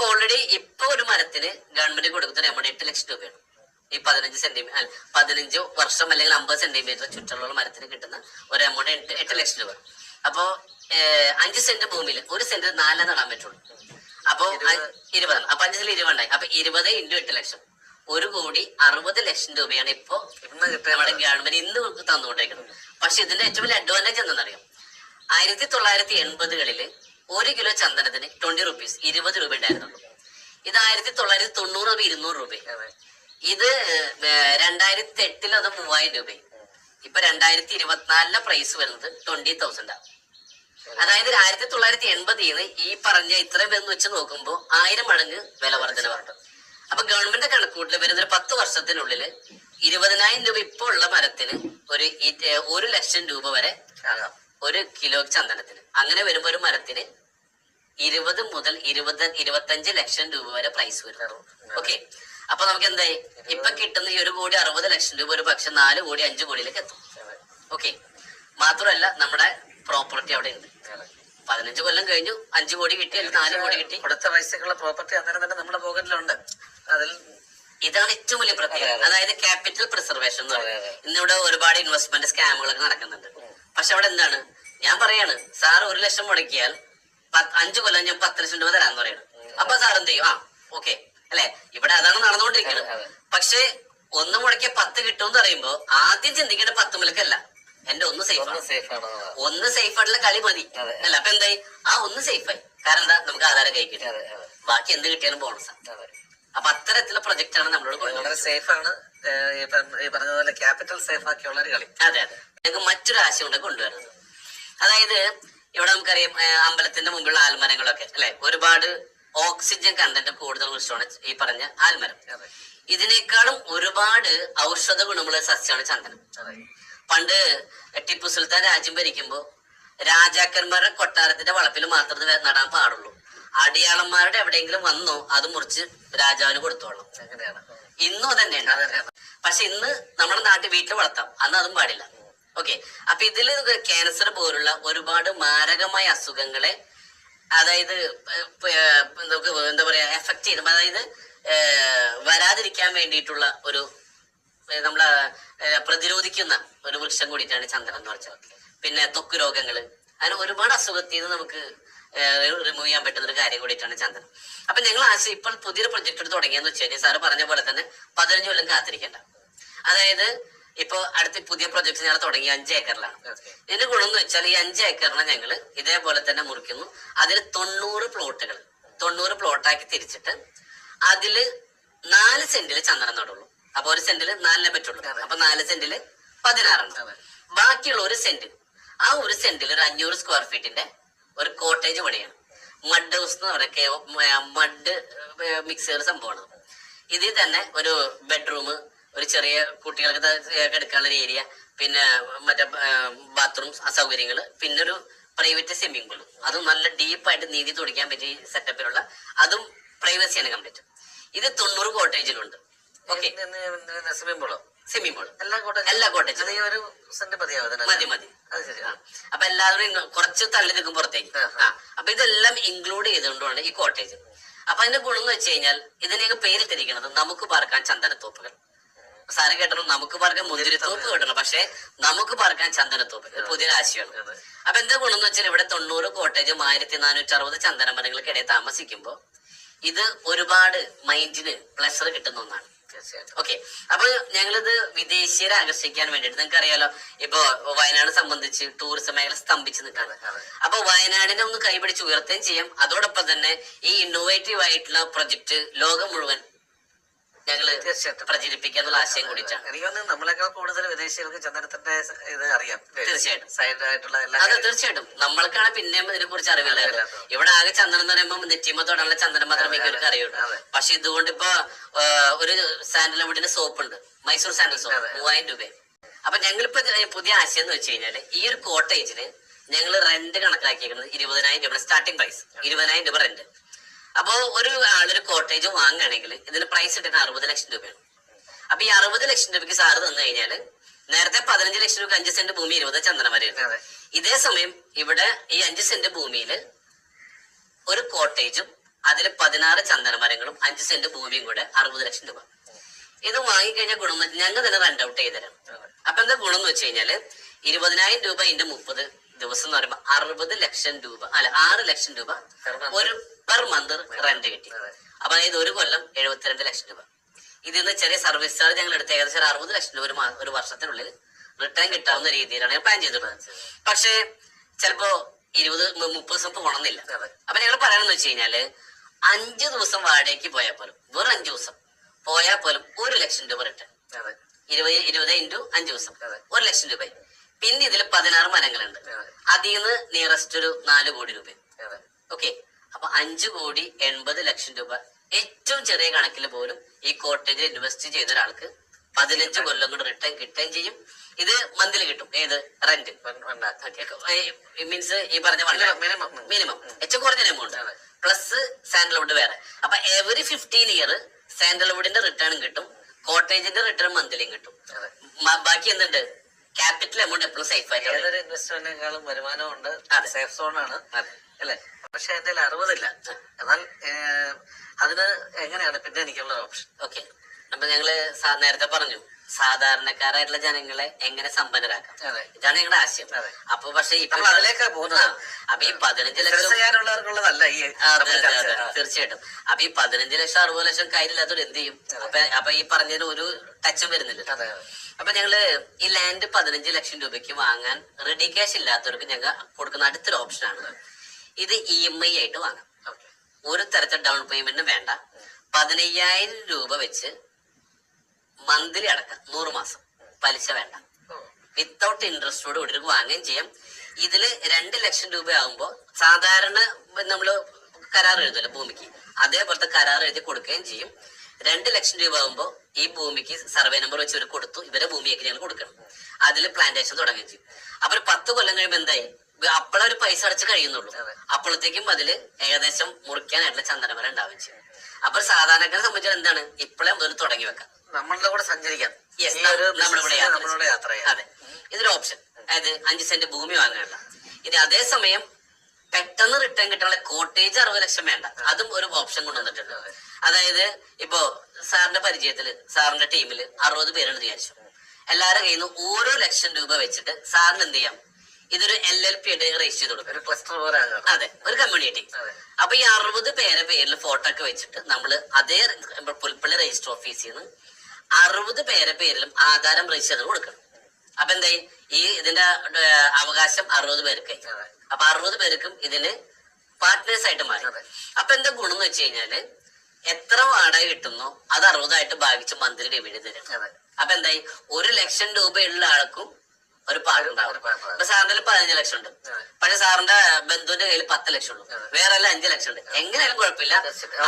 അപ്പൊ ഓൾറെഡി ഇപ്പൊ ഒരു മരത്തിന് ഗവൺമെന്റ് കൊടുക്കുന്ന ഒരു എമൗണ്ട് 8 ലക്ഷം രൂപയാണ്. ഈ 15 വർഷം അല്ലെങ്കിൽ 50 സെന്റിമീറ്റർ ചുറ്റുള്ള മരത്തിന് കിട്ടുന്ന ഒരു എമൗണ്ട് 8 ലക്ഷം രൂപ. അപ്പോ 5 സെന്റ് ഭൂമിയിൽ 1 സെന്റ് 4 നടാൻ പറ്റുള്ളൂ. അപ്പൊ 20 അപ്പൊ 5 സെന്റ് 20 ഉണ്ടായി. അപ്പൊ 20 × 8 ലക്ഷം 1,60,00,000 രൂപയാണ് ഇപ്പൊ നമ്മുടെ ഗവൺമെന്റ് ഇന്ന് തന്നുകൊണ്ടേക്കുന്നത്. പക്ഷെ ഇതിന്റെ ഏറ്റവും വലിയ അഡ്വാൻറ്റേജ് എന്താണെന്നറിയാം? 1980-കളില് 1 കിലോ ചന്ദനത്തിന് 20 rupees 20 രൂപ ഉണ്ടായിരുന്നുള്ളൂ. ഇത് 1990 200 രൂപ. ഇത് 2008 അത് 3000 രൂപ. ഇപ്പൊ 2024 പ്രൈസ് വരുന്നത് 20,000. അതായത് 1980 ഈ പറഞ്ഞ ഇത്രയും പേര് വെച്ച് നോക്കുമ്പോ 1000 മടങ്ങ് വില വർധനവുണ്ട്. അപ്പൊ ഗവൺമെന്റ് കണക്കൂട്ടിൽ വരുന്ന 10 വർഷത്തിനുള്ളിൽ 20,000 രൂപ ഇപ്പൊ ഉള്ള മരത്തിന് 1 ലക്ഷം രൂപ വരെ 1 കിലോ ചന്ദനത്തിന്. അങ്ങനെ വരുമ്പോ ഒരു മരത്തിന് 20 മുതൽ 25 ലക്ഷം രൂപ വരെ പ്രൈസ് വരും. ഓക്കെ, അപ്പൊ നമുക്ക് എന്തായി? ഇപ്പൊ കിട്ടുന്ന ഈ 1,60,00,000 രൂപ ഒരു പക്ഷെ 4 കോടി 5 കോടിയിലേക്ക് എത്തും. ഓക്കെ, മാത്രമല്ല നമ്മുടെ പ്രോപ്പർട്ടി അവിടെ ഉണ്ട്. 15 കൊല്ലം കഴിഞ്ഞു 5 കോടി കിട്ടി അല്ലെങ്കിൽ 4 കോടി കിട്ടി. കൊടുത്ത പൈസക്കുള്ള പ്രോപ്പർട്ടി അന്നേരം തന്നെ നമ്മുടെ പോക്കറ്റിലുണ്ട്. അതിൽ ഇതാണ് ഏറ്റവും വലിയ പ്രത്യേകത. അതായത് ക്യാപിറ്റൽ പ്രിസർവേഷൻ എന്ന് പറയുന്നത്. ഇന്നിവിടെ ഒരുപാട് ഇൻവെസ്റ്റ്മെന്റ് സ്കാമുകളൊക്കെ നടക്കുന്നുണ്ട്. പക്ഷെ അവിടെ എന്താണ്? ഞാൻ പറയാണ്, സാർ 1 ലക്ഷം മുടക്കിയാൽ 5 കൊല്ലം ഞാൻ 10 ലക്ഷം രൂപ തരാന്ന് പറയണം. അപ്പൊ സാർ എന്ത് ചെയ്യും? ഓക്കെ അല്ലെ, ഇവിടെ അതാണ് നടന്നുകൊണ്ടിരിക്കുന്നത്. പക്ഷെ 1 മുടക്കിയ 10 കിട്ടുമെന്ന് പറയുമ്പോ ആദ്യം ചിന്തിക്കേണ്ട 10 മുലക്കല്ല, എന്റെ 1 സേഫാണ്. 1 സേഫ് ആയിട്ടുള്ള കളി മതി അല്ല. അപ്പൊ എന്തായി? 1 സേഫായി. കാരണം എന്താ? നമുക്ക് ആധാരം കൈ കിട്ടി, ബാക്കി എന്ത് കിട്ടിയാലും ബോണസാണ്. അപ്പൊ അത്തരത്തിലുള്ള പ്രൊജക്ട് ആണ് നമ്മളോട് സേഫ് ആണ്. ഈ പറഞ്ഞതുപോലെ ക്യാപിറ്റൽ സേഫ് ആക്കിയുള്ള ഒരു കളി. അതെ അതെ. ഞങ്ങൾക്ക് മറ്റൊരു ആശയം കൊണ്ട് കൊണ്ടുവരുന്നത്, അതായത് ഇവിടെ നമുക്കറിയാം അമ്പലത്തിന്റെ മുമ്പിലുള്ള ആൽമരങ്ങളൊക്കെ അല്ലെ, ഒരുപാട് ഓക്സിജൻ കണ്ടന്റ് കൂടുതൽ വിഷയമാണ് ഈ പറഞ്ഞ ആൽമരം. ഇതിനേക്കാളും ഒരുപാട് ഔഷധ ഗുണമുള്ള സസ്യമാണ് ചന്ദനം. പണ്ട് ടിപ്പു സുൽത്താൻ രാജ്യം ഭരിക്കുമ്പോ രാജാക്കന്മാരുടെ കൊട്ടാരത്തിന്റെ വളപ്പിൽ മാത്രമേ നടാൻ പാടുള്ളൂ. അടിയാളന്മാരുടെ എവിടെയെങ്കിലും വന്നോ അത് മുറിച്ച് രാജാവിന് കൊടുത്തോളാം. അങ്ങനെയാണ് ഇന്നും തന്നെയാണ്. പക്ഷെ ഇന്ന് നമ്മുടെ നാട്ടിൽ വീട്ടിൽ വളർത്താം, അന്ന് അതും പാടില്ല. ഓക്കെ, അപ്പൊ ഇതില് ക്യാൻസർ പോലുള്ള ഒരുപാട് മാരകമായ അസുഖങ്ങളെ അതായത് നമുക്ക് എന്താ പറയാ എഫക്ട് ചെയ്യും. അതായത് വരാതിരിക്കാൻ വേണ്ടിയിട്ടുള്ള ഒരു നമ്മളെ പ്രതിരോധിക്കുന്ന ഒരു വൃക്ഷം കൂടിയിട്ടാണ് ചന്ദനം എന്ന് വെച്ചാൽ. പിന്നെ ത്വക്ക് രോഗങ്ങള്, അങ്ങനെ ഒരുപാട് അസുഖത്തിൽ നിന്ന് നമുക്ക് റിമൂവ് ചെയ്യാൻ പറ്റുന്ന ഒരു കാര്യം കൂടിയിട്ടാണ് ചന്ദനം. അപ്പൊ ഞങ്ങൾ ഇപ്പോൾ പുതിയൊരു പ്രൊജക്ട് എടുത്ത് തുടങ്ങിയെന്ന് വെച്ച് കഴിഞ്ഞാൽ സാറ് പറഞ്ഞ പോലെ തന്നെ 15 കൊല്ലം കാത്തിരിക്കേണ്ട. അതായത് ഇപ്പൊ അടുത്ത പുതിയ പ്രൊജക്ട് ഞങ്ങൾ തുടങ്ങി 5 ഏക്കറിലാണ്. ഇതിന്റെ ഗുണം എന്ന് വെച്ചാൽ ഈ 5 ഏക്കറിനെ ഞങ്ങൾ ഇതേപോലെ തന്നെ മുറിക്കുന്നു. അതിൽ 90 പ്ലോട്ടാക്കി തിരിച്ചിട്ട് അതില് 4 സെന്റില് ചന്ദനം നടുള്ളൂ. അപ്പൊ 1 സെന്റില് 4 പറ്റുള്ളൂ. അപ്പൊ 4 സെന്റില് 16. ബാക്കിയുള്ള 1 സെന്റ്, ആ 1 സെന്റിൽ ഒരു 500 സ്ക്വയർ ഫീറ്റിന്റെ ഒരു കോട്ടേജ് പണിയാണ്. മഡ് ഹൗസ് എന്ന് പറയുക, മഡ് മിക്സർ സംഭവമാണ്. ഇതിൽ തന്നെ ഒരു ബെഡ്റൂം, ഒരു ചെറിയ കുട്ടികൾക്ക് എടുക്കാനുള്ള ഒരു ഏരിയ, പിന്നെ മറ്റേ ബാത്റൂം സൗകര്യങ്ങള്, പിന്നെ ഒരു പ്രൈവറ്റ് സ്വിമ്മിംഗ് പൂൾ, അതും നല്ല ഡീപ്പായിട്ട് നീന്തി തുടിക്കാൻ പറ്റിയ സെറ്റപ്പിലുള്ള, അതും പ്രൈവസിയാണ് കംപ്ലീറ്റ്. ഇത് 90 കോട്ടേജിലുണ്ട്. ഓക്കെ, സ്വിമ്മിംഗ് പൂൾ എല്ലാ കോട്ടേജും മതി. അപ്പൊ എല്ലാവരും കുറച്ച് തള്ളി നിൽക്കും പുറത്തേക്ക്. അപ്പൊ ഇതെല്ലാം ഇൻക്ലൂഡ് ചെയ്തുകൊണ്ടാണ് ഈ കോട്ടേജ്. അപ്പൊ അതിന്റെ ഗുണം എന്ന് വെച്ച് കഴിഞ്ഞാൽ ഇതിനെയൊക്കെ പേരിട്ടിരിക്കുന്നത് നമുക്ക് പാർക്കാൻ ചന്ദനത്തോപ്പുകൾ. സാറ് കേട്ടണം, നമുക്ക് പാർക്കാൻ മുന്തിരിത്തോപ്പ് കേട്ടണം, പക്ഷെ നമുക്ക് പാർക്കാൻ ചന്ദനത്തോപ്പ്. പുതിയൊരു ആശയമാണ്. അപ്പൊ എന്താ ഗുണം എന്ന് വെച്ചാൽ ഇവിടെ 90 കോട്ടേജും 1460 ചന്ദന മരങ്ങൾക്കിടയിൽ താമസിക്കുമ്പോ ഇത് ഒരുപാട് മൈൻഡിന് പ്ലഷർ കിട്ടുന്ന ഒന്നാണ്. ഓക്കെ, അപ്പൊ ഞങ്ങളിത് വിദേശീയരെ ആകർഷിക്കാൻ വേണ്ടിയിട്ട്, നിങ്ങൾക്ക് അറിയാലോ ഇപ്പൊ വയനാട് സംബന്ധിച്ച് ടൂറിസം മേഖല സ്തംഭിച്ച് നിൽക്കാണ്. അപ്പൊ വയനാടിനെ ഒന്ന് കൈപിടിച്ച് ഉയർത്തുകയും ചെയ്യാം. അതോടൊപ്പം തന്നെ ഈ ഇന്നോവേറ്റീവ് ആയിട്ടുള്ള പ്രൊജക്ട് ലോകം മുഴുവൻ ഞങ്ങള് പ്രചരിപ്പിക്കാനുള്ള ആശയം കൂടിയിട്ടാണ്. എനിക്കൊന്ന് നമ്മളെക്കാൾ കൂടുതൽ വിദേശികൾക്ക് ചന്ദനത്തിന്റെ ഇത് അറിയാം. തീർച്ചയായിട്ടും അതെ, തീർച്ചയായിട്ടും നമ്മൾക്കാണ് പിന്നെയും ഇതിനെ കുറിച്ച് അറിവില്ല. ഇവിടെ ആകെ ചന്ദനം എന്ന് പറയുമ്പോൾ നെറ്റിമത്തോടുള്ള ചന്ദനം മാത്രമേ ഇവർക്ക് അറിയുള്ളൂ. പക്ഷെ ഇതുകൊണ്ട് ഇപ്പൊ ഒരു സാൻഡൽവുഡിന്റെ സോപ്പ് ഉണ്ട്, മൈസൂർ സാൻഡൽ സോപ്പ്, 3000 രൂപ. അപ്പൊ ഞങ്ങളിപ്പോ പുതിയ ആശയം എന്ന് വെച്ച് കഴിഞ്ഞാല് ഈ ഒരു കോട്ടേജിന് ഞങ്ങൾ റെന്റ് കണക്കാക്കിയിരിക്കുന്നത് 20,000 രൂപ സ്റ്റാർട്ടിംഗ് പ്രൈസ്, 20,000 രൂപ റെന്റ്. അപ്പോ ഒരു ആളൊരു കോട്ടേജ് വാങ്ങുകയാണെങ്കിൽ ഇതിന് പ്രൈസ് ഇട്ടിട്ട് 60 ലക്ഷം രൂപയാണ്. അപ്പൊ ഈ 60 ലക്ഷം രൂപയ്ക്ക് സാറ് തന്നു കഴിഞ്ഞാല് നേരത്തെ 15 ലക്ഷം രൂപ 5 സെന്റ് ഭൂമി 20 ചന്ദനമരയാണ്. ഇതേ സമയം ഇവിടെ ഈ 5 സെന്റ് ഭൂമിയിൽ ഒരു കോട്ടേജും അതിൽ 16 ചന്ദനമരങ്ങളും 5 സെന്റ് ഭൂമിയും കൂടെ 60 ലക്ഷം രൂപ. ഇത് വാങ്ങിക്കഴിഞ്ഞാൽ ഗുണം എന്ന് വെച്ചാൽ ഞങ്ങൾ തന്നെ റെന്റ് ഔട്ട് ചെയ്തുതരാം. അപ്പൊ എന്താ ഗുണം എന്ന് വെച്ച് കഴിഞ്ഞാല് 20,000 രൂപ ഇന്റെ 30 ദിവസം എന്ന് പറയുമ്പോൾ 60 ലക്ഷം രൂപ, അല്ല 6 ലക്ഷം രൂപ ഒരു പെർ മന്ത് റെന്റ് കിട്ടി. അപ്പൊ അതായത് ഒരു കൊല്ലം 72 ലക്ഷം രൂപ. ഇതിന്ന് ചെറിയ സർവീസ് ചാർജ് ഞങ്ങൾ എടുത്ത് ഏകദേശം 60 ലക്ഷം രൂപ ഒരു വർഷത്തിനുള്ളിൽ റിട്ടേൺ കിട്ടാവുന്ന രീതിയിലാണ് ഞാൻ പ്ലാൻ ചെയ്തിട്ടുള്ളത്. പക്ഷേ ചിലപ്പോ 20-30 ദിവസം പോകണമെന്നില്ല. അപ്പൊ ഞങ്ങൾ പറയാനെന്ന് വെച്ച് കഴിഞ്ഞാല് 5 ദിവസം വാടകയ്ക്ക് പോയാൽ പോലും, വെറും 5 ദിവസം പോയാൽ പോലും 1 ലക്ഷം രൂപ റിട്ടേൺ. 20 ഇൻറ്റു 5 ദിവസം 1 ലക്ഷം രൂപ. പിന്നെ ഇതിൽ 16 മരങ്ങളുണ്ട്. അതിൽ നിന്ന് നിയറസ്റ്റ് ഒരു 4 കോടി രൂപ. ഓക്കെ, അപ്പൊ 5,80 ലക്ഷം രൂപ ഏറ്റവും ചെറിയ കണക്കിൽ പോലും ഈ കോട്ടേജിൽ ഇൻവെസ്റ്റ് ചെയ്ത ഒരാൾക്ക് 15 കൊല്ലം കൊണ്ട് റിട്ടേൺ കിട്ടുകയും ചെയ്യും. ഇത് മന്തിൽ കിട്ടും. ഏത് റെന്റ് മീൻസ് ഈ പറഞ്ഞ മിനിമം ഏറ്റവും കുറഞ്ഞ എമൗണ്ട് പ്ലസ് സാൻഡൽവുഡ് വേറെ. അപ്പൊ എവറി 15 ഇയർ സാൻഡൽവുഡിന്റെ റിട്ടേണും കിട്ടും, കോട്ടേജിന്റെ റിട്ടേൺ മന്ത്ലിയും കിട്ടും. ബാക്കി എന്തുണ്ട്? ക്യാപിറ്റൽ എമൗണ്ട് എപ്പോഴും സേഫ് ആയിട്ട്. ഏതൊരു ഇൻവെസ്റ്റ്മെന്റിനേക്കാളും വരുമാനവും ഉണ്ട്, സേഫ് സോണാണ് അല്ലെ. പക്ഷെ എന്റെ 60 ഇല്ല. എന്നാൽ അതിന് എങ്ങനെയാണ് പിന്നെ എനിക്കുള്ള ഓപ്ഷൻ? ഓക്കെ, അപ്പൊ ഞങ്ങള് നേരത്തെ പറഞ്ഞു സാധാരണക്കാരായിട്ടുള്ള ജനങ്ങളെ എങ്ങനെ സമ്പന്നരാക്കാം, ഇതാണ് ഞങ്ങളുടെ ആശയം. അപ്പൊ പക്ഷെ ഇപ്പൊ അതിലേക്കാണ് പോകുന്നത്. അപ്പൊ ഈ 15 ലക്ഷം ചെയ്യാനുള്ളവർക്കുള്ളതല്ല ഈ. തീർച്ചയായിട്ടും. അപ്പൊ ഈ 15 ലക്ഷം 60 ലക്ഷം കയ്യിലില്ലാത്തവർ എന്ത് ചെയ്യും? അപ്പൊ ഈ പറഞ്ഞതിന് ഒരു ടച്ചും വരുന്നില്ല. അപ്പൊ ഞങ്ങള് ഈ ലാൻഡ് 15 ലക്ഷം രൂപയ്ക്ക് വാങ്ങാൻ റെഡി ക്യാഷ് ഇല്ലാത്തവർക്ക് ഞങ്ങൾ കൊടുക്കുന്ന അടുത്തൊരു ഓപ്ഷനാണ് ഇത്. EMI ആയിട്ട് വാങ്ങാം. ഒരു തരത്തിൽ ഡൗൺ പേയ്മെന്റ് വേണ്ട. 15,000 രൂപ വെച്ച് മന്ത്ലി അടക്കാം, 100 മാസം പലിശ വേണ്ട, വിത്തൗട്ട് ഇൻട്രസ്റ്റോട് കൂടി വാങ്ങുകയും ചെയ്യാം. ഇതില് 2 ലക്ഷം രൂപ ആകുമ്പോ സാധാരണ നമ്മള് കരാർ എഴുതല്ലോ ഭൂമിക്ക്, അതേപോലത്തെ കരാർ എഴുതി കൊടുക്കുകയും ചെയ്യും. 2 ലക്ഷം രൂപ ആകുമ്പോ ഈ ഭൂമിക്ക് സർവേ നമ്പർ വെച്ച് ഇവർ കൊടുത്തു, ഇവരെ ഭൂമിയൊക്കെ ഞങ്ങൾ കൊടുക്കണം. അതിൽ പ്ലാന്റേഷൻ തുടങ്ങുകയും ചെയ്യും. അപ്പൊ ഒരു 10 കൊല്ലം കഴിയുമ്പോൾ എന്തായി? അപ്പോഴൊരു പൈസ അടച്ച് കഴിയുന്നുള്ളൂ. അപ്പോഴത്തേക്കും അതില് ഏകദേശം മുറിക്കാനായിട്ടുള്ള ചന്ദനമരം ഉണ്ടാവുകയും ചെയ്യും. അപ്പൊ സാധാരണക്കാരെ സംബന്ധിച്ചാൽ എന്താണ്? ഇപ്പോഴേ മുതൽ തുടങ്ങി വെക്കാം, നമ്മളുടെ കൂടെ സഞ്ചരിക്കാം, നമ്മുടെ കൂടെ യാത്ര ചെയ്യാം. അതെ, ഇതൊരു ഓപ്ഷൻ. അതായത് 5 സെന്റ് ഭൂമി വാങ്ങാനുള്ള. ഇത് അതേസമയം പെട്ടെന്ന് റിട്ടേൺ കിട്ടാനുള്ള കോട്ടേജ് 60 ലക്ഷം വേണ്ട, അതും ഒരു ഓപ്ഷൻ കൊണ്ടുവന്നിട്ടുണ്ട്. അതായത് ഇപ്പോ സാറിന്റെ പരിചയത്തില് സാറിന്റെ ടീമില് 60 പേരുണ്ടെന്ന് വിചാരിച്ചു. എല്ലാവരുടെ കയ്യിൽ നിന്ന് 1 ലക്ഷം രൂപ വെച്ചിട്ട് സാറിന് എന്ത് ചെയ്യാം? ഇതൊരു LLP ആയിട്ട് രജിസ്റ്റർ ചെയ്ത് കൊടുക്കും, ഒരു ക്ലസ്റ്റർ പോലെ. അതെ, ഒരു കമ്മ്യൂണിറ്റി. അപ്പൊ ഈ 60 പേരെ പേരിൽ ഫോട്ടോ ഒക്കെ വെച്ചിട്ട് നമ്മള് അതേ പുൽപ്പള്ളി രജിസ്റ്റർ ഓഫീസിൽ നിന്ന് 60 പേരെ പേരിലും ആധാരം രജിസ്റ്റർ ചെയ്ത് കൊടുക്കണം. അപ്പൊ എന്തായി? ഈ ഇതിന്റെ അവകാശം 60 പേർക്കായി. അപ്പൊ 60 പേർക്കും ഇതിന് പാർട്ട്നേഴ്സ് ആയിട്ട് മാറി. അപ്പൊ എന്താ ഗുണം എന്ന് വെച്ച് കഴിഞ്ഞാല് എത്ര വാടക കിട്ടുന്നോ അത് 60 ആയിട്ട് ഭാഗിച്ച് മന്ത്ലി ഡിവിഡ് തരും. അപ്പൊ എന്തായി? 1 ലക്ഷം രൂപയുള്ള ആൾക്കും ഒരു പാടുണ്ടാവും. ഇപ്പൊ സാറിന്റെ 15 ലക്ഷം ഉണ്ട്, പക്ഷെ സാറിന്റെ ബന്ധുവിന്റെ കയ്യിൽ 10 ലക്ഷം ഉള്ളൂ, വേറെ എല്ലാം 5 ലക്ഷം ഉണ്ട്. എങ്ങനെയാലും കുഴപ്പമില്ല,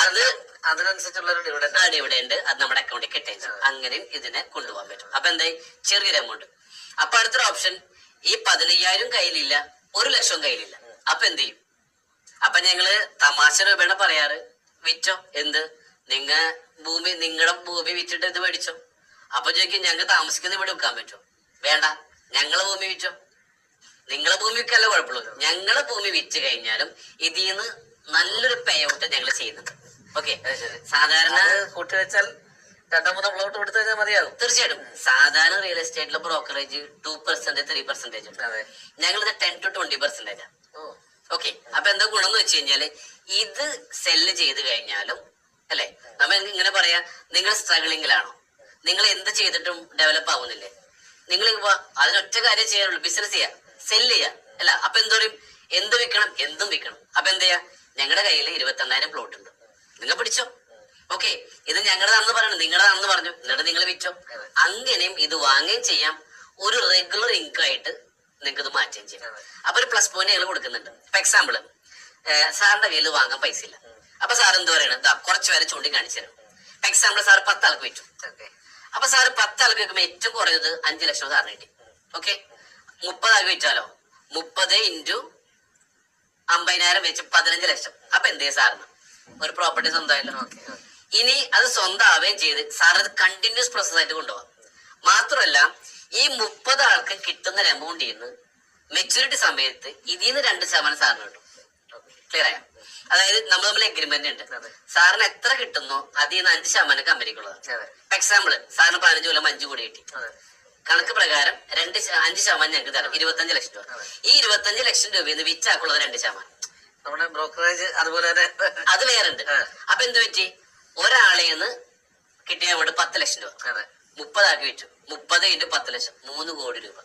അത് അതിനനുസരിച്ചുള്ള ഡിവിഡൻഡ് അത് നമ്മുടെ അക്കൗണ്ടിൽ കിട്ടുകയും ചെയ്യും. അങ്ങനെയും ഇതിനെ കൊണ്ടുപോകാൻ പറ്റും. അപ്പൊ എന്തായി? ചെറിയൊരു എമൗണ്ട്. അപ്പൊ അടുത്തൊരു ഓപ്ഷൻ, ഈ 15,000 കയ്യിലില്ല, 1 ലക്ഷം കയ്യിലില്ല. അപ്പൊ എന്ത് ചെയ്യും? അപ്പൊ ഞങ്ങള് തമാശ രൂപേണ പറയാറ്, വിറ്റോ, എന്ത് നിങ്ങളുടെ ഭൂമി വിറ്റിട്ട് ഇത് മേടിച്ചോ. അപ്പൊ ചോദിക്കും, ഞങ്ങൾ താമസിക്കുന്ന ഇവിടെ വിൽക്കാൻ പറ്റുമോ? വേണ്ട, ഞങ്ങളെ ഭൂമി വിറ്റോ. നിങ്ങളെ ഭൂമി വിൽക്കല്ല കുഴപ്പമുള്ളൂ, ഞങ്ങളെ ഭൂമി വിറ്റ് കഴിഞ്ഞാലും ഇതിൽ നിന്ന് നല്ലൊരു പേ ഔട്ട് ഞങ്ങൾ ചെയ്യുന്നുണ്ട്. ഓക്കെ, സാധാരണ കൂട്ടിവെച്ചാൽ 2-3 പ്ലോട്ട് കൊടുത്തു കഴിഞ്ഞാൽ മതിയാകും. തീർച്ചയായിട്ടും. സാധാരണ റിയൽ എസ്റ്റേറ്റിലെ ബ്രോക്കറേജ് 2%, 3% ഉണ്ട്. ഞങ്ങളിത് 10 to 20%. ഓക്കെ, അപ്പൊ എന്താ ഗുണം എന്ന് വെച്ച് കഴിഞ്ഞാല് ഇത് സെല്ല് ചെയ്ത് കഴിഞ്ഞാലും അല്ലെ, നമ്മ ഇങ്ങനെ പറയാ, നിങ്ങൾ സ്ട്രഗിളിങ്ങിലാണോ, നിങ്ങൾ എന്ത് ചെയ്തിട്ടും ഡെവലപ്പ് ആവുന്നില്ലേ, നിങ്ങൾ അതിനൊറ്റ കാര്യം ചെയ്യാറുള്ളൂ, ബിസിനസ് ചെയ്യാ, സെല്ല് ചെയ്യാ അല്ല. അപ്പൊ എന്തോരും എന്ത് വിൽക്കണം? എന്തും വിൽക്കണം. അപ്പൊ എന്ത് ചെയ്യാ? ഞങ്ങളുടെ കയ്യിൽ 28,000 പ്ലോട്ട് ഉണ്ട്, നിങ്ങൾ പിടിച്ചോ. ഓക്കെ, ഇത് ഞങ്ങളുടെതാണെന്ന് പറയണം, നിങ്ങളുടെതാണെന്ന് പറഞ്ഞു, എന്നിട്ട് നിങ്ങൾ വിറ്റോ. അങ്ങനെയും ഇത് വാങ്ങുകയും ചെയ്യാം, ഒരു റെഗുലർ ഇൻകം ആയിട്ട് നിങ്ങൾക്ക് ഇത് മാറ്റുകയും ചെയ്യാം. അപ്പൊ ഒരു പ്ലസ് പോയിന്റ് ഞങ്ങൾ കൊടുക്കുന്നുണ്ട്. ഇപ്പൊ എക്സാമ്പിള്, സാറിന്റെ കയ്യിൽ വാങ്ങാൻ പൈസ ഇല്ല. അപ്പൊ സാർ എന്ത് പറയണം? കുറച്ച് പേരെ ചൂണ്ടിക്കാണിച്ചു തരും. എക്സാമ്പിൾ, സാർ 10 ആൾക്ക് വിറ്റു. അപ്പൊ സാറ് 10 ആൾക്ക് വെക്കുമ്പോ ഏറ്റവും കുറഞ്ഞത് 5 ലക്ഷം സാറിന് കിട്ടി. ഓക്കെ, 30 ആൾക്ക് വിറ്റാലോ 30 ഇൻറ്റു 50,000 വെച്ച് 15 ലക്ഷം. അപ്പൊ എന്തേ സാറിന് ഒരു പ്രോപ്പർട്ടി സ്വന്തമായല്ലോ. ഇനി അത് സ്വന്തമാവുകയും ചെയ്ത് സാർ അത് കണ്ടിന്യൂസ് പ്രോസസ് ആയിട്ട് കൊണ്ടുപോകാം. മാത്രമല്ല, ഈ 30 ആൾക്ക് കിട്ടുന്ന ഒരു എമൗണ്ടിൽ നിന്ന് മെച്ചൂരിറ്റി സമയത്ത് ഇതിൽ നിന്ന് 2% സാറിന് കിട്ടും. ക്ലിയർ ആയോ? അതായത് നമ്മൾ തമ്മിൽ എഗ്രിമെന്റ് ഉണ്ട്. സാറിന് എത്ര കിട്ടുന്നോ അതിൽ നിന്ന് 5% കമ്പനിക്കുള്ളത്. എക്സാമ്പിൾ, സാറിന് 15 കൊല്ലം 5 കോടി കിട്ടി. കണക്ക് പ്രകാരം 5% ഞങ്ങൾക്ക് തരാം, 25 ലക്ഷം രൂപ. ഈ 25 ലക്ഷം രൂപയിൽ നിന്ന് വിറ്റാക്കുള്ളത് 2%. നമ്മുടെ ബ്രോക്കറേജ് അതുപോലെ തന്നെ അത് വേറെ ഉണ്ട്. അപ്പൊ എന്ത് പറ്റി? ഒരാളേന്ന് കിട്ടിയ അങ്ങോട്ട് 10 ലക്ഷം രൂപ 30 ആക്കി വിറ്റു. 30 × 10 ലക്ഷം 3 കോടി രൂപ.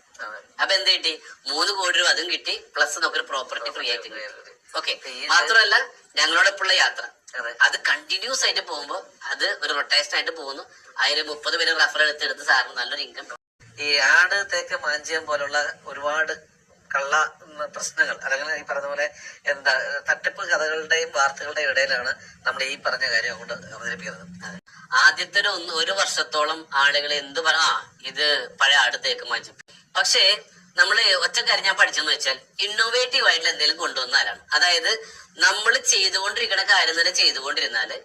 അപ്പൊ എന്ത് കിട്ടി? 3 കോടി രൂപ അതും കിട്ടി, പ്ലസ് നമുക്കൊരു പ്രോപ്പർട്ടി ഫ്രീ ആയിട്ട് കിട്ടി. ഓക്കെ. മാത്രമല്ല ഞങ്ങളോടൊപ്പമുള്ള യാത്ര അത് കണ്ടിന്യൂസ് ആയിട്ട് പോകുമ്പോ അത് ഒരു റൊട്ടേഷൻ ആയിട്ട് പോകുന്നു. അതിൽ 30 പേര് റഫർ എടുത്ത് സാറിന് നല്ലൊരു ഇൻകം. ഈ ആട് തേക്ക് മാഞ്ചിയം പോലുള്ള ഒരുപാട് കള്ള പ്രശ്നങ്ങൾ അല്ലെങ്കിൽ ഈ പറഞ്ഞ പോലെ എന്താ തട്ടിപ്പ് കഥകളുടെയും വാർത്തകളുടെയും ഇടയിലാണ് നമ്മൾ ഈ പറഞ്ഞ കാര്യം അങ്ങോട്ട് അവതരിപ്പിക്കുന്നത്. ആദ്യത്തെ ഒരു വർഷത്തോളം ആളുകൾ എന്ത് പറയാ, ഇത് പഴയ ആട് തേക്ക് മാഞ്ചി. പക്ഷേ നമ്മള് ഒറ്റ കാര്യം ഞാൻ പഠിച്ചെന്ന് വെച്ചാൽ ഇന്നോവേറ്റീവ് ആയിട്ടുള്ള എന്തെങ്കിലും കൊണ്ടുവന്നാലാണ്. അതായത് നമ്മൾ ചെയ്തുകൊണ്ടിരിക്കുന്ന കാര്യം തന്നെ ചെയ്തുകൊണ്ടിരുന്നാല്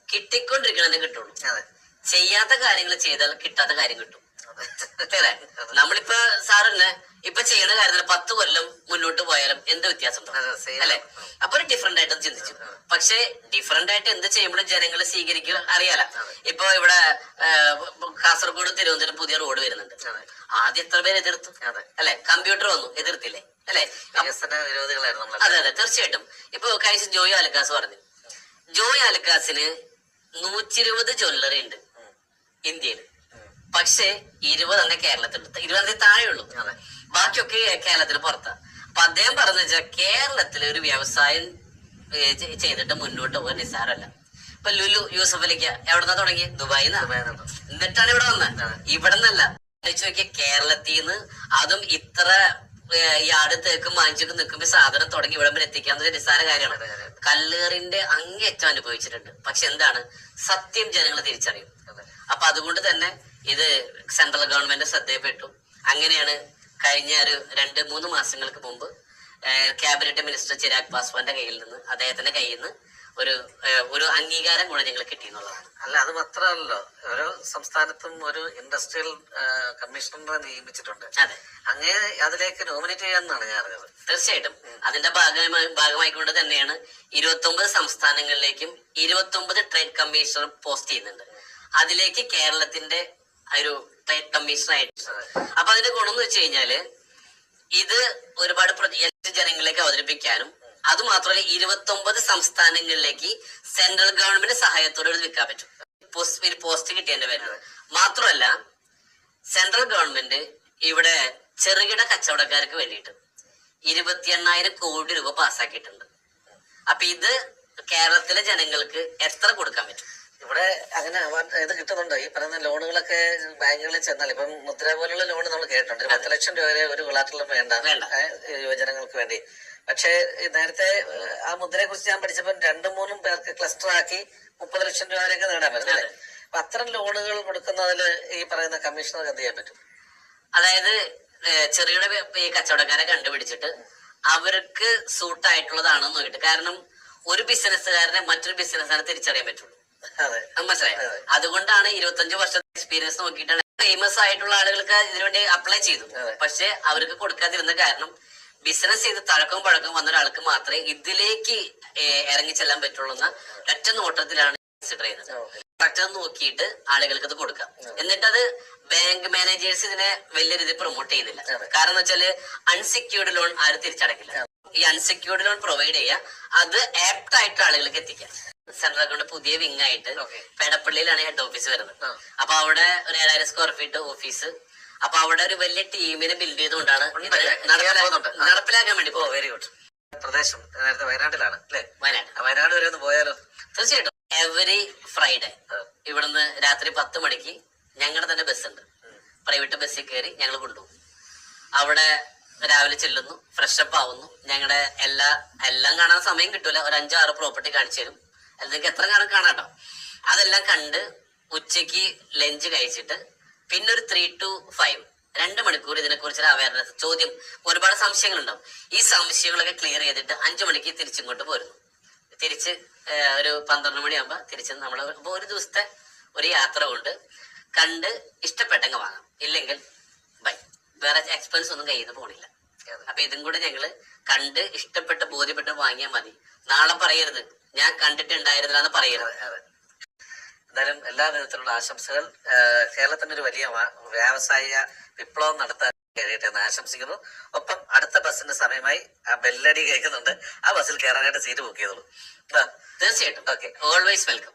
കിട്ടിക്കൊണ്ടിരിക്കണേ കിട്ടുള്ളൂ. ചെയ്യാത്ത കാര്യങ്ങൾ ചെയ്താൽ കിട്ടാത്ത കാര്യം കിട്ടും. നമ്മളിപ്പോ സാറിന് ഇപ്പൊ ചെയ്യുന്ന കാര്യത്തിൽ 10 കൊല്ലം മുന്നോട്ട് പോയാലും എന്ത് വ്യത്യാസം അല്ലെ? അപ്പൊ ഒരു ഡിഫറെന്റ് ആയിട്ട് ചിന്തിച്ചു. പക്ഷെ ഡിഫറെന്റ് ആയിട്ട് എന്ത് ചെയ്യുമ്പോഴും ജനങ്ങൾ സ്വീകരിക്കുക അറിയാല. ഇപ്പൊ ഇവിടെ കാസർഗോഡ് തിരുവനന്തപുരം പുതിയ റോഡ് വരുന്നുണ്ട്. ആദ്യം എത്ര പേര് എതിർത്തു അല്ലെ? കമ്പ്യൂട്ടർ വന്നു, എതിർത്തില്ലേ അല്ലെ? വികസന വിരോധികളായിരുന്നു. അതെ അതെ, തീർച്ചയായിട്ടും. ഇപ്പൊ കഴിഞ്ഞ ജോയി ആലുക്കാസ് പറഞ്ഞു, ജോയി ആലുക്കാസിന് 120 ജ്വല്ലറി ഉണ്ട് ഇന്ത്യയിൽ. പക്ഷെ 20 തന്നെ കേരളത്തിലുണ്ട്. 20 താഴെയുള്ളൂ, ബാക്കിയൊക്കെ കേരളത്തിന് പുറത്താ. അപ്പൊ അദ്ദേഹം പറഞ്ഞു വെച്ചാൽ കേരളത്തിലെ ഒരു വ്യവസായം ചെയ്തിട്ട് മുന്നോട്ട് പോകാൻ നിസ്സാരമല്ല. ഇപ്പൊ ലുലു യൂസഫലിക്ക എവിടെന്നാ തുടങ്ങി? ദുബായിന്ന്. എന്നിട്ടാണ് ഇവിടെ വന്നത്. ഇവിടെ നിന്നല്ല. നോക്കിയ കേരളത്തിൽ നിന്ന്, അതും ഇത്ര ഈ ആട് തേക്കും മാഞ്ചൊക്കെ നിൽക്കുമ്പോ സാധനം തുടങ്ങി ഇവിടെ വരെ എത്തിക്കാവുന്ന നിസ്സാര കാര്യമാണ്. കല്ലേറിന്റെ അങ്ങേറ്റം അനുഭവിച്ചിട്ടുണ്ട്. പക്ഷെ എന്താണ് സത്യം ജനങ്ങൾ തിരിച്ചറിയും. അപ്പൊ അതുകൊണ്ട് തന്നെ ഇത് സെൻട്രൽ ഗവൺമെന്റ് ശ്രദ്ധയപ്പെട്ടു. അങ്ങനെയാണ് കഴിഞ്ഞ ഒരു 2-3 മാസങ്ങൾക്ക് മുമ്പ് ക്യാബിനറ്റ് മിനിസ്റ്റർ ചിരാഗ് പാസ്വാന്റെ കയ്യിൽ നിന്ന്, അദ്ദേഹത്തിന്റെ കയ്യിൽ നിന്ന് ഒരു അംഗീകാരം കൂടെ ഞങ്ങൾ കിട്ടിയെന്നുള്ളതാണ്. അല്ല, അത് മാത്രമല്ലോ, ഓരോ സംസ്ഥാനത്തും ഒരു ഇൻഡസ്ട്രിയൽ കമ്മീഷണറെ നിയമിച്ചിട്ടുണ്ട്. അതെ, അങ്ങേ അതിലേക്ക് നോമിനേറ്റ് ചെയ്യാന്നാണ് ഞാൻ അറിഞ്ഞത്. തീർച്ചയായിട്ടും അതിന്റെ ഭാഗമായിക്കൊണ്ട് തന്നെയാണ് 29 സംസ്ഥാനങ്ങളിലേക്കും 29 ട്രേഡ് കമ്മീഷണർ പോസ്റ്റ് ചെയ്യുന്നുണ്ട്. അതിലേക്ക് കേരളത്തിന്റെ ഒരു ട്രേഡ് കമ്മീഷണർ ആയിട്ട്. അപ്പൊ അതിന്റെ ഗുണം എന്ന് വെച്ച് കഴിഞ്ഞാല് ഇത് ഒരുപാട് ജനങ്ങളിലേക്ക് അവതരിപ്പിക്കാനും, അത് മാത്രമല്ല 29 സംസ്ഥാനങ്ങളിലേക്ക് സെൻട്രൽ ഗവൺമെന്റ് സഹായത്തോടെ വിൽക്കാൻ പറ്റും. പോസ്റ്റ് കിട്ടിയതിന്റെ പേരിൽ മാത്രമല്ല, സെൻട്രൽ ഗവൺമെന്റ് ഇവിടെ ചെറുകിട കച്ചവടക്കാർക്ക് വേണ്ടിയിട്ട് 28,000 കോടി രൂപ പാസ്സാക്കിയിട്ടുണ്ട്. അപ്പൊ ഇത് കേരളത്തിലെ ജനങ്ങൾക്ക് എത്ര കൊടുക്കാൻ പറ്റും? ഇവിടെ അങ്ങനെ ഇത് കിട്ടുന്നുണ്ടോ? ഈ പറയുന്ന ലോണുകളൊക്കെ ബാങ്കുകളിൽ ചെന്നാൽ ഇപ്പം മുദ്ര പോലുള്ള ലോൺ നമ്മൾ കേട്ടിട്ടുണ്ട്. 10 ലക്ഷം രൂപ വരെ ഒരു കൊളാറ്ററലും വേണ്ട യുവജനങ്ങൾക്ക് വേണ്ടി. പക്ഷേ നേരത്തെ ആ മുദ്രയെ കുറിച്ച് ഞാൻ പഠിച്ചപ്പോൾ 2-3 പേർക്ക് ക്ലസ്റ്റർ ആക്കി 30 ലക്ഷം രൂപ വരെയൊക്കെ നേടാൻ പറ്റും അല്ലേ? അപ്പൊ അത്തരം ലോണുകൾ കൊടുക്കുന്നതിൽ ഈ പറയുന്ന കമ്മീഷണർക്ക് എന്ത് ചെയ്യാൻ പറ്റും? അതായത് ചെറുകിട ഈ കച്ചവടക്കാരെ കണ്ടുപിടിച്ചിട്ട് അവർക്ക് സൂട്ടായിട്ടുള്ളതാണെന്ന് നോക്കിയിട്ട്. കാരണം ഒരു ബിസിനസ്സുകാരനെ മറ്റൊരു ബിസിനസ്സുകാരനെ തിരിച്ചറിയാൻ പറ്റുള്ളൂ. മനസ്സിലായി? അതുകൊണ്ടാണ് 25 വർഷത്തെ എക്സ്പീരിയൻസ് നോക്കിയിട്ടാണ് ഫേമസ് ആയിട്ടുള്ള ആളുകൾക്ക് ഇതിനുവേണ്ടി അപ്ലൈ ചെയ്തു. പക്ഷെ അവർക്ക് കൊടുക്കാതിരുന്ന കാരണം ബിസിനസ് ചെയ്ത് തഴക്കവും പഴക്കവും വന്ന ഒരാൾക്ക് മാത്രമേ ഇതിലേക്ക് ഇറങ്ങി ചെല്ലാൻ പറ്റുള്ളൂ എന്ന ഒറ്റ നോട്ടത്തിലാണ് കൺസിഡർ ചെയ്യുന്നത്. സ്ട്രക്ചർ നോക്കിയിട്ട് ആളുകൾക്ക് ഇത് കൊടുക്കാം. എന്നിട്ടത് ബാങ്ക് മാനേജേഴ്സ് ഇതിനെ വലിയ രീതിയിൽ പ്രൊമോട്ട് ചെയ്യുന്നില്ല. കാരണം എന്ന് വെച്ചാല് അൺസെക്യൂർഡ് ലോൺ ആരും തിരിച്ചടക്കില്ല. ഈ അൺസെക്യൂർഡ് ലോൺ പ്രൊവൈഡ് ചെയ്യുക, അത് ആപ്റ്റ് ആയിട്ട് ആളുകൾക്ക് എത്തിക്കാം. സെൻട്രൽ അക്കൗണ്ട് പുതിയ വിങ് ആയിട്ട് പേടപ്പള്ളിയിലാണ് ഹെഡ് ഓഫീസ് വരുന്നത്. അപ്പൊ അവിടെ ഒരു 7,000 സ്ക്വയർ ഫീറ്റ് ഓഫീസ്. അപ്പൊ അവിടെ ഒരു വലിയ ടീമിനെ ബിൽഡ് ചെയ്തുകൊണ്ടാണ് നടപ്പിലാക്കാൻ വേണ്ടി. Very good. പ്രദേശം നേരത്തെ വയനാട്ടിലാണ് അല്ലേ? വയനാട് വരെ ഒന്ന് പോയാലോ? തീർച്ചയായിട്ടും. എവറി ഫ്രൈഡേ ഇവിടുന്ന് രാത്രി 10 മണിക്ക് ഞങ്ങളുടെ തന്നെ ബസ് ഉണ്ട്. പ്രൈവറ്റ് ബസ്സിൽ കയറി ഞങ്ങൾ കൊണ്ടുപോകും. അവിടെ രാവിലെ ചെല്ലുന്നു, ഫ്രഷപ്പ് ആവുന്നു. ഞങ്ങളുടെ എല്ലാം കാണാൻ സമയം കിട്ടൂല. ഒരു 5-6 പ്രോപ്പർട്ടി കാണിച്ചു തരും. അല്ലെങ്കിൽ എത്ര കാണാട്ടോ. അതെല്ലാം കണ്ട് ഉച്ചയ്ക്ക് ലഞ്ച് കഴിച്ചിട്ട് പിന്നെ ഒരു 3 to 5 2 മണിക്കൂർ ഇതിനെക്കുറിച്ചൊരു അവയർനെസ്, ചോദ്യം, ഒരുപാട് സംശയങ്ങളുണ്ടാവും. ഈ സംശയങ്ങളൊക്കെ ക്ലിയർ ചെയ്തിട്ട് 5 മണിക്ക് തിരിച്ചിങ്ങോട്ട് പോരുന്നു. തിരിച്ച് ഒരു 12 മണിയാകുമ്പോ തിരിച്ച് നമ്മൾ അപ്പൊ ഒരു ദിവസത്തെ ഒരു യാത്ര കൊണ്ട് കണ്ട് ഇഷ്ടപ്പെട്ടെങ്കിൽ വാങ്ങാം, ഇല്ലെങ്കിൽ ബൈ. വേറെ എക്സ്പെൻസ് ഒന്നും കയ്യിൽ നിന്ന് പോണില്ല. അപ്പൊ ഇതും കൂടെ ഞങ്ങള് കണ്ട് ഇഷ്ടപ്പെട്ട് ബോധ്യപ്പെട്ട് വാങ്ങിയാൽ മതി. നാളെ പറയരുത് ഞാൻ കണ്ടിട്ടുണ്ടായിരുന്നില്ല എന്ന് പറയരുത്. എന്തായാലും എല്ലാ വിധത്തിലുള്ള ആശംസകൾ. കേരളത്തിന്റെ ഒരു വലിയ വ്യാവസായിക വിപ്ലവം നടത്താൻ കഴിയട്ടെ എന്ന് ആശംസിക്കുന്നു. ഒപ്പം അടുത്ത ബസ്സിന്റെ സമയമായി ആ ബെല്ലടി കേൾക്കുന്നുണ്ട്. ആ ബസ്സിൽ കയറാനായിട്ട് സീറ്റ് ബുക്ക് ചെയ്തോളൂ. തീർച്ചയായിട്ടും. Okay, always welcome.